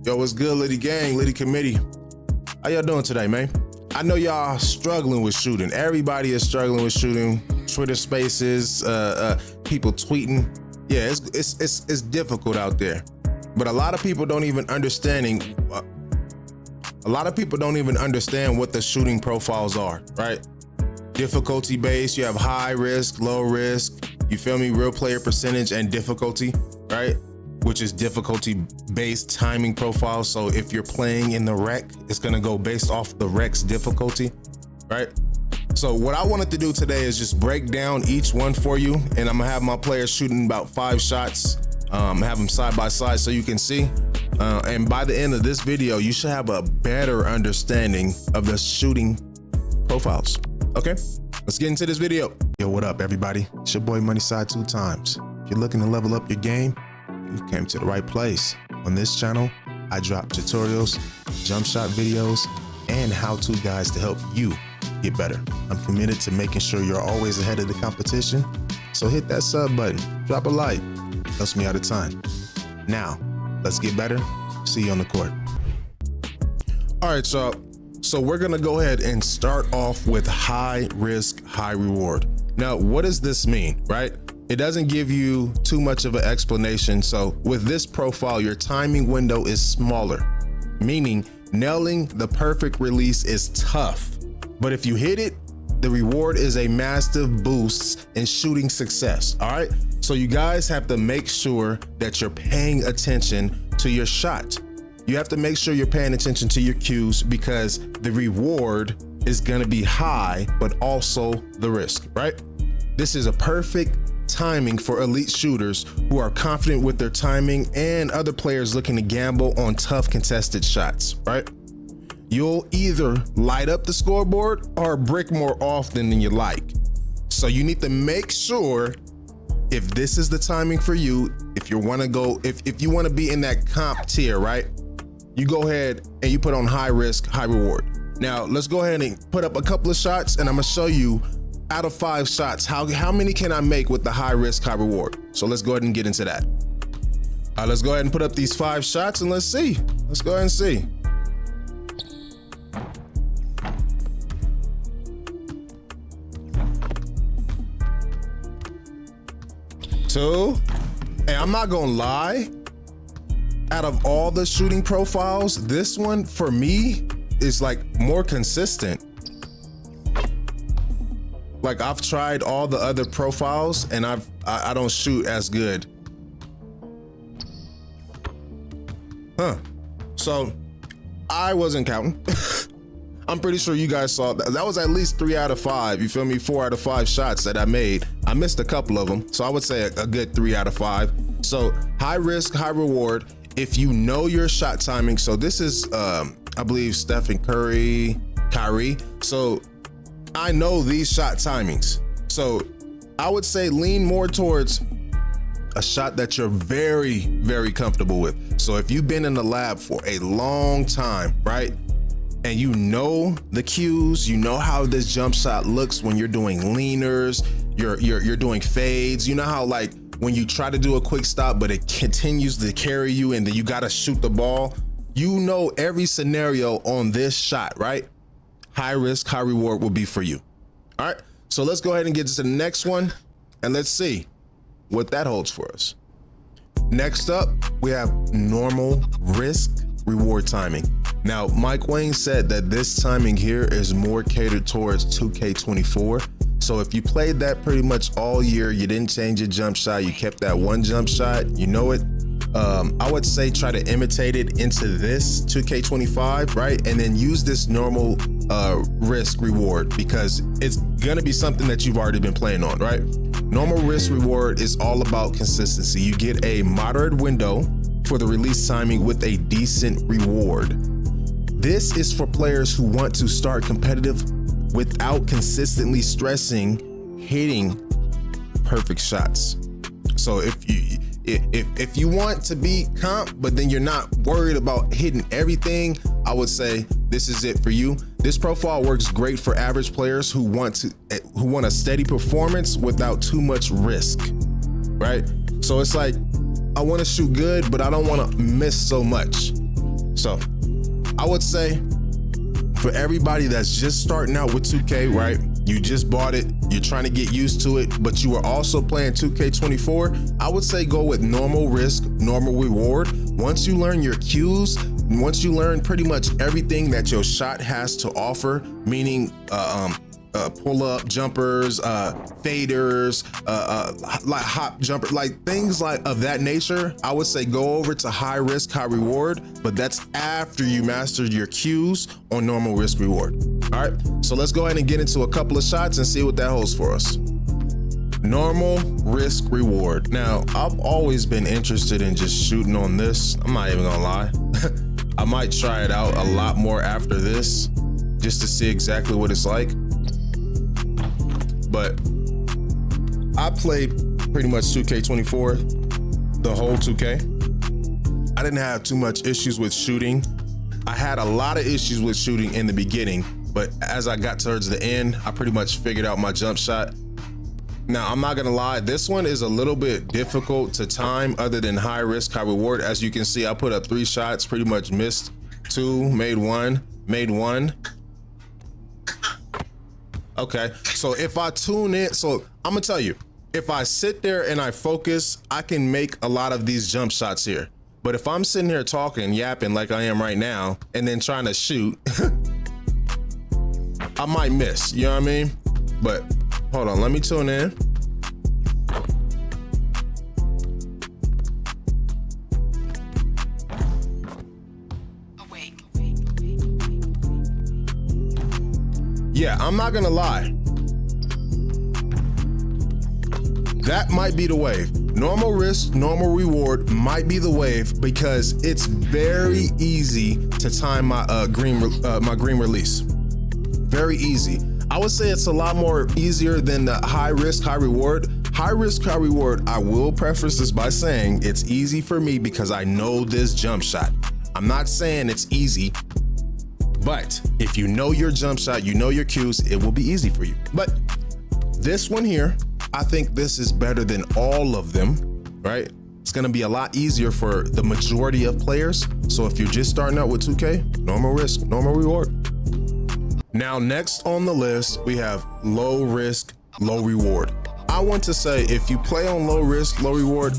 Yo, what's good, Liddy Gang, Liddy Committee? How y'all doing today, man? I know y'all struggling with shooting. Everybody is struggling with shooting. Twitter Spaces, people tweeting. Yeah, it's difficult out there. But a lot of people don't even understand what the shooting profiles are, right? Difficulty based, you have high risk, low risk, you feel me? Real player percentage and difficulty, right? Which is difficulty based timing profile. So if you're playing in the rec, it's gonna go based off the rec's difficulty, right? So what I wanted to do today is just break down each one for you, and I'm gonna have my players shooting about 5 shots, have them side by side so you can see. And by the end of this video, you should have a better understanding of the shooting profiles. Okay, let's get into this video. Yo, what up, everybody? It's your boy Moneyside 2 times. If you're looking to level up your game, you came to the right place. On this channel, I drop tutorials, jump shot videos, and how-to guides to help you get better. I'm committed to making sure you're always ahead of the competition. So hit that sub button, drop a like, helps me out a ton. Now, let's get better. See you on the court. All right, y'all. So we're gonna go ahead and start off with high risk, high reward. Now, what does this mean, right? It doesn't give you too much of an explanation. So with this profile, your timing window is smaller, meaning nailing the perfect release is tough. But if you hit it, the reward is a massive boost in shooting success, all right? So you guys have to make sure that you're paying attention to your shot. You have to make sure you're paying attention to your cues because the reward is gonna be high, but also the risk, right? This is a perfect timing for elite shooters who are confident with their timing and other players looking to gamble on tough contested shots, right? You'll either light up the scoreboard or brick more often than you like. So you need to make sure if this is the timing for you, if you want to be in that comp tier, right? You go ahead and you put on high risk, high reward. Now let's go ahead and put up a couple of shots and I'm gonna show you out of 5 shots, how many can I make with the high risk, high reward? So let's go ahead and get into that. All right, let's go ahead and put up these 5 shots and let's see. Let's go ahead and see. Two, and I'm not gonna lie, out of all the shooting profiles, this one for me is like more consistent. Like I've tried all the other profiles and I don't shoot as good. So I wasn't counting. I'm pretty sure you guys saw that. That was at least 3 out of 5. You feel me? 4 out of 5 shots that I made. I missed a couple of them. So I would say a good 3 out of 5. So high risk, high reward. If you know your shot timing. So this is, I believe Stephen Curry. So I know these shot timings. So I would say lean more towards a shot that you're very, very comfortable with. So if you've been in the lab for a long time, right? And you know the cues, you know how this jump shot looks when you're doing leaners, you're doing fades. You know how like when you try to do a quick stop, but it continues to carry you and then you gotta shoot the ball. You know every scenario on this shot, right? High risk, high reward will be for you. All right, so let's go ahead and get to the next one and let's see what that holds for us. Next up, we have normal risk reward timing. Now, Mike Wayne said that this timing here is more catered towards 2K24. So if you played that pretty much all year, you didn't change your jump shot, you kept that one jump shot, you know it. I would say try to imitate it into this 2K25, right? And then use this normal risk reward because it's gonna be something that you've already been playing on, right? Normal risk reward is all about consistency. You get a moderate window for the release timing with a decent reward. This is for players who want to start competitive without consistently stressing hitting perfect shots. So if you want to be comp, but then you're not worried about hitting everything, I would say this is it for you. This profile works great for average players who want a steady performance without too much risk, right? So it's like, I want to shoot good, but I don't want to miss so much. So I would say for everybody that's just starting out with 2K, right? You just bought it, you're trying to get used to it, but you are also playing 2K24, I would say go with normal risk, normal reward. Once you learn your cues, once you learn pretty much everything that your shot has to offer, meaning pull-up jumpers, faders, like hop jumper, like things like of that nature, I would say go over to high risk, high reward, but that's after you mastered your cues on normal risk reward. All right, so let's go ahead and get into a couple of shots and see what that holds for us. Normal risk reward. Now, I've always been interested in just shooting on this. I'm not even gonna lie. I might try it out a lot more after this just to see exactly what it's like. But I played pretty much 2K24, the whole 2K. I didn't have too much issues with shooting. I had a lot of issues with shooting in the beginning, but as I got towards the end, I pretty much figured out my jump shot. Now, I'm not gonna lie, this one is a little bit difficult to time other than high risk, high reward. As you can see, I put up 3 shots, pretty much missed 2, made 1, made 1. Okay, so if I tune in, so I'm gonna tell you, if I sit there and I focus, I can make a lot of these jump shots here. But if I'm sitting here talking, yapping like I am right now, and then trying to shoot, I might miss, you know what I mean? But hold on, let me tune in. Yeah, I'm not gonna lie. That might be the wave. Normal risk, normal reward might be the wave because it's very easy to time my green release. Very easy. I would say it's a lot more easier than the high risk, high reward. High risk, high reward, I will preface this by saying it's easy for me because I know this jump shot. I'm not saying it's easy, but if you know your jump shot, you know your cues, it will be easy for you. But this one here, I think this is better than all of them, right? It's gonna be a lot easier for the majority of players. So if you're just starting out with 2K, normal risk, normal reward. Now, next on the list, we have low risk, low reward. I want to say if you play on low risk, low reward,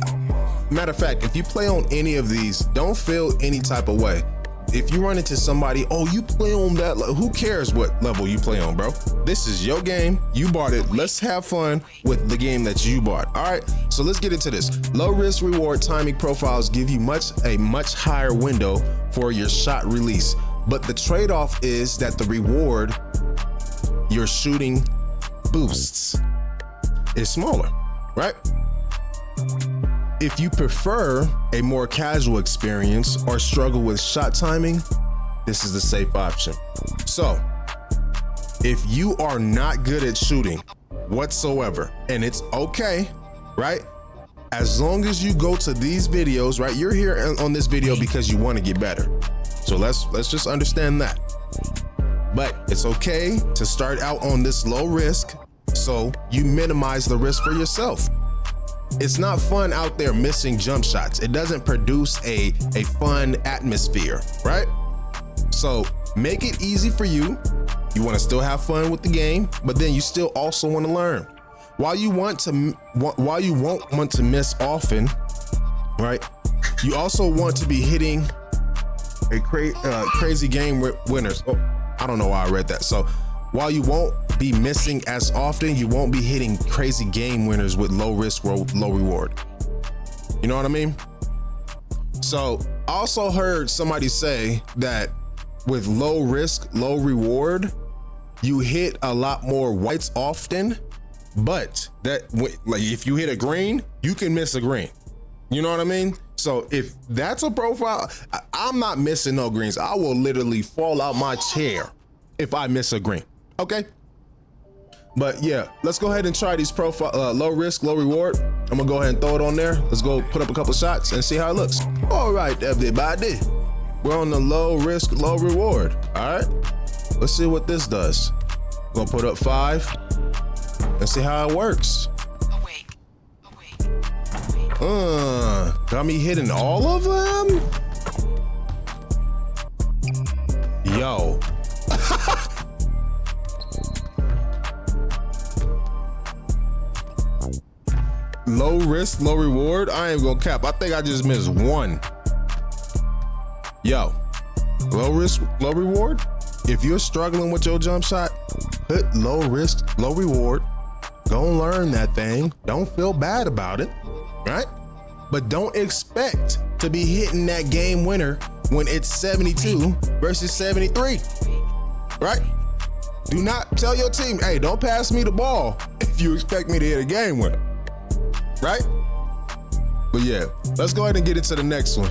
matter of fact, if you play on any of these, don't feel any type of way. If you run into somebody, oh, you play on that, who cares what level you play on, bro? This is your game, you bought it. Let's have fun with the game that you bought. All right, so let's get into this. Low risk reward timing profiles give you a much higher window for your shot release. But the trade-off is that the reward your shooting boosts is smaller, right? If you prefer a more casual experience or struggle with shot timing, this is the safe option. So, if you are not good at shooting whatsoever, and it's okay, right? As long as you go to these videos, right? You're here on this video because you want to get better. So let's just understand that. But it's okay to start out on this low risk so you minimize the risk for yourself. It's not fun out there missing jump shots. It doesn't produce a fun atmosphere, right? So make it easy for you. You want to still have fun with the game, but then you still also want to learn. While you won't want to miss often, right? You also want to be hitting a crazy game winners. Oh, I don't know why I read that. So while you won't be missing as often, you won't be hitting crazy game winners with low risk, low reward. You know what I mean? So I also heard somebody say that with low risk, low reward, you hit a lot more whites often, but that like if you hit a green, you can miss a green. You know what I mean? So if that's a profile, I'm not missing no greens. I will literally fall out my chair if I miss a green. Okay. But yeah, let's go ahead and try these profile, low risk, low reward. I'm gonna go ahead and throw it on there. Let's go put up a couple shots and see how it looks. All right, everybody. We're on the low risk, low reward. All right, let's see what this does. Gonna put up 5 and see how it works. Got me hitting all of them? Yo. Low risk, low reward. I ain't gonna cap. I think I just missed one. Yo, low risk, low reward. If you're struggling with your jump shot, put low risk, low reward. Go learn that thing. Don't feel bad about it, right? But don't expect to be hitting that game winner when it's 72 versus 73, right? Do not tell your team, hey, don't pass me the ball if you expect me to hit a game winner, right? But yeah, let's go ahead and get into the next one.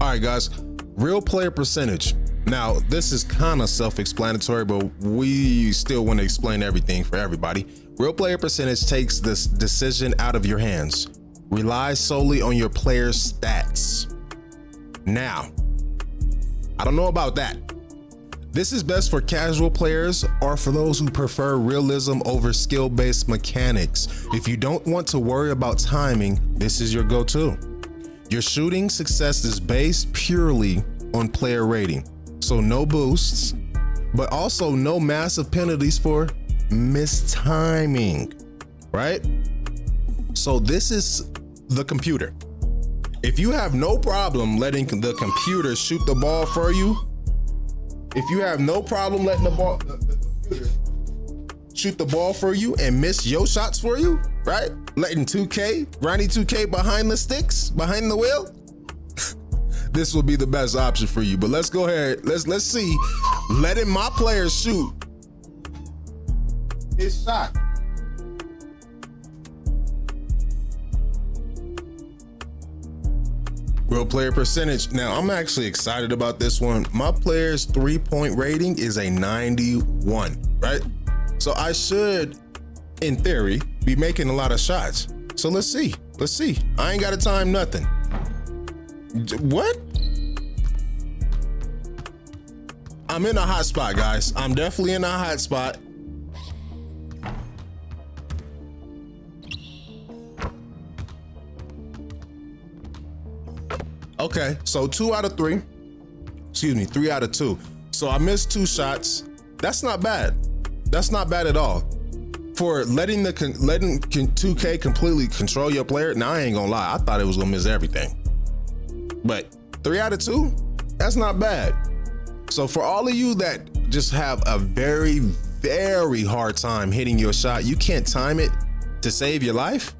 All right, guys, real player percentage. Now, this is kind of self-explanatory, but we still want to explain everything for everybody. Real player percentage takes this decision out of your hands. Relies solely on your player's stats. Now, I don't know about that. This is best for casual players or for those who prefer realism over skill-based mechanics. If you don't want to worry about timing, this is your go-to. Your shooting success is based purely on player rating. So no boosts, but also no massive penalties for mistiming, right? So this is the computer. If you have no problem letting the computer shoot the ball for you, if you have no problem letting the computer shoot the ball for you and miss your shots for you, right? Letting 2K, Ronnie 2K behind the sticks, behind the wheel, this will be the best option for you. But let's go ahead, let's see, letting my players shoot his shot. Real player percentage. Now, I'm actually excited about this one. My player's 3-point rating is a 91, right? So I should, in theory, be making a lot of shots. So let's see. I ain't got to time nothing. What? I'm in a hot spot, guys. I'm definitely in a hot spot. Okay, so 2 out of 3. Excuse me, 3 out of 2. So I missed 2 shots. That's not bad. That's not bad at all. For letting 2K completely control your player, now I ain't gonna lie, I thought it was gonna miss everything. But 3 out of 2, that's not bad. So for all of you that just have a very, very hard time hitting your shot, you can't time it to save your life,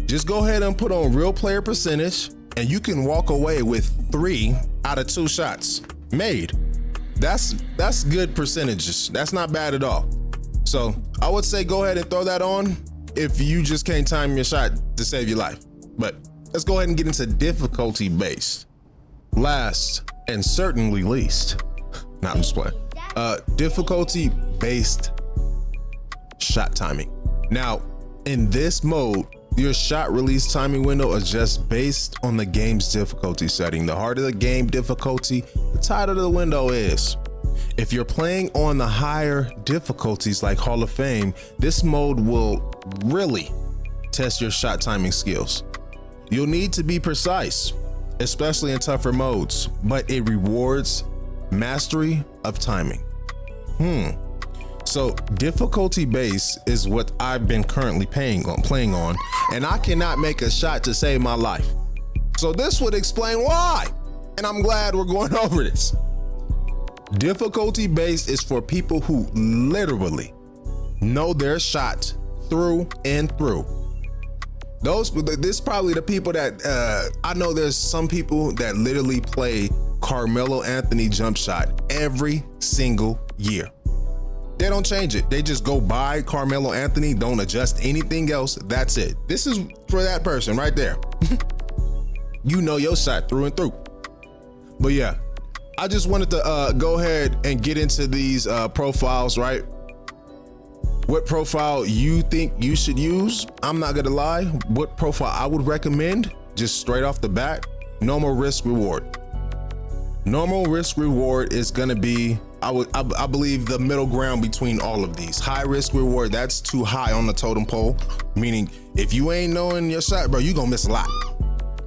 just go ahead and put on real player percentage and you can walk away with 3 out of 2 shots made. That's good percentages. That's not bad at all. So I would say go ahead and throw that on if you just can't time your shot to save your life. But let's go ahead and get into difficulty based. Last and certainly least, not I'm just playing. Difficulty based shot timing. Now, in this mode, your shot release timing window adjusts based on the game's difficulty setting. The harder the game difficulty, the tighter the window is. If you're playing on the higher difficulties like Hall of Fame, this mode will really test your shot timing skills. You'll need to be precise, especially in tougher modes, but it rewards mastery of timing. So difficulty base is what I've been currently playing on, and I cannot make a shot to save my life. So this would explain why, and I'm glad we're going over this. Difficulty based is for people who literally know their shot through and through. This is probably the people that I know. There's some people that literally play Carmelo Anthony jump shot every single year. They don't change it. They just go buy Carmelo Anthony, don't adjust anything else. That's it. This is for that person right there. You know your shot through and through. But yeah, I just wanted to go ahead and get into these profiles, right? What profile you think you should use? I'm not gonna lie. What profile I would recommend, just straight off the bat, normal risk reward. Normal risk reward is gonna be, I believe, the middle ground between all of these. High risk reward, that's too high on the totem pole. Meaning, if you ain't knowing your shot, bro, you gonna miss a lot.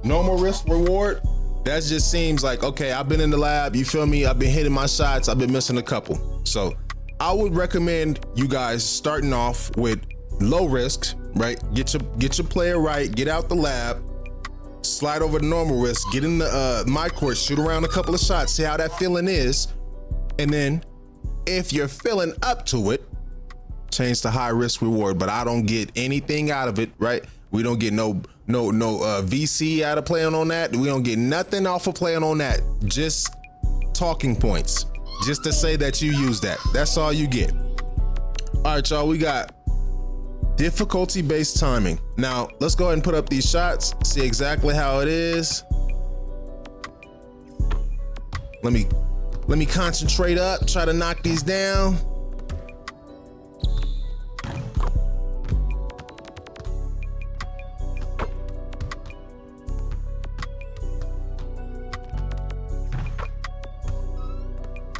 Normal risk reward, That just seems like, okay, I've been in the lab, you feel me? I've been hitting my shots, I've been missing a couple. So I would recommend you guys starting off with low risks, right? Get your player right, get out the lab, slide over to normal risk, get in the my court, shoot around a couple of shots, see how that feeling is. And then if you're feeling up to it, change to high risk reward. But I don't get anything out of it, right? We don't get no VC out of playing on that. We don't get nothing off of playing on that. Just talking points, just to say that you use that. That's all you get. All right, y'all, we got difficulty-based timing. Now, let's go ahead and put up these shots, see exactly how it is. Let me concentrate up, try to knock these down.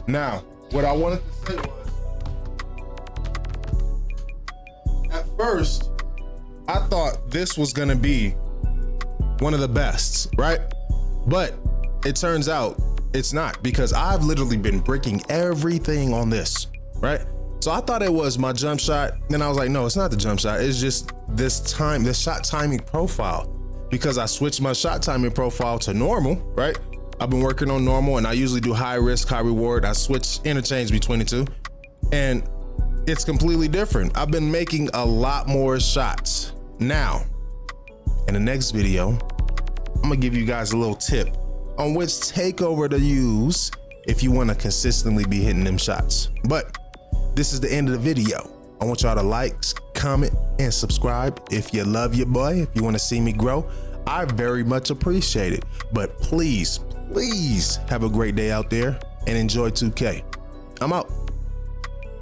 Now, what I wanted to say was, at first, I thought this was gonna be one of the best, right? But it turns out it's not, because I've literally been breaking everything on this, right? So I thought it was my jump shot. Then I was like, no, it's not the jump shot. It's just this shot timing profile, because I switched my shot timing profile to normal, right? I've been working on normal, and I usually do high risk, high reward. I interchange between the two, and it's completely different. I've been making a lot more shots. Now, in the next video, I'm gonna give you guys a little tip on which takeover to use if you wanna consistently be hitting them shots. But this is the end of the video. I want y'all to like, comment, and subscribe if you love your boy, if you wanna see me grow. I very much appreciate it. But please have a great day out there and enjoy 2K. I'm out.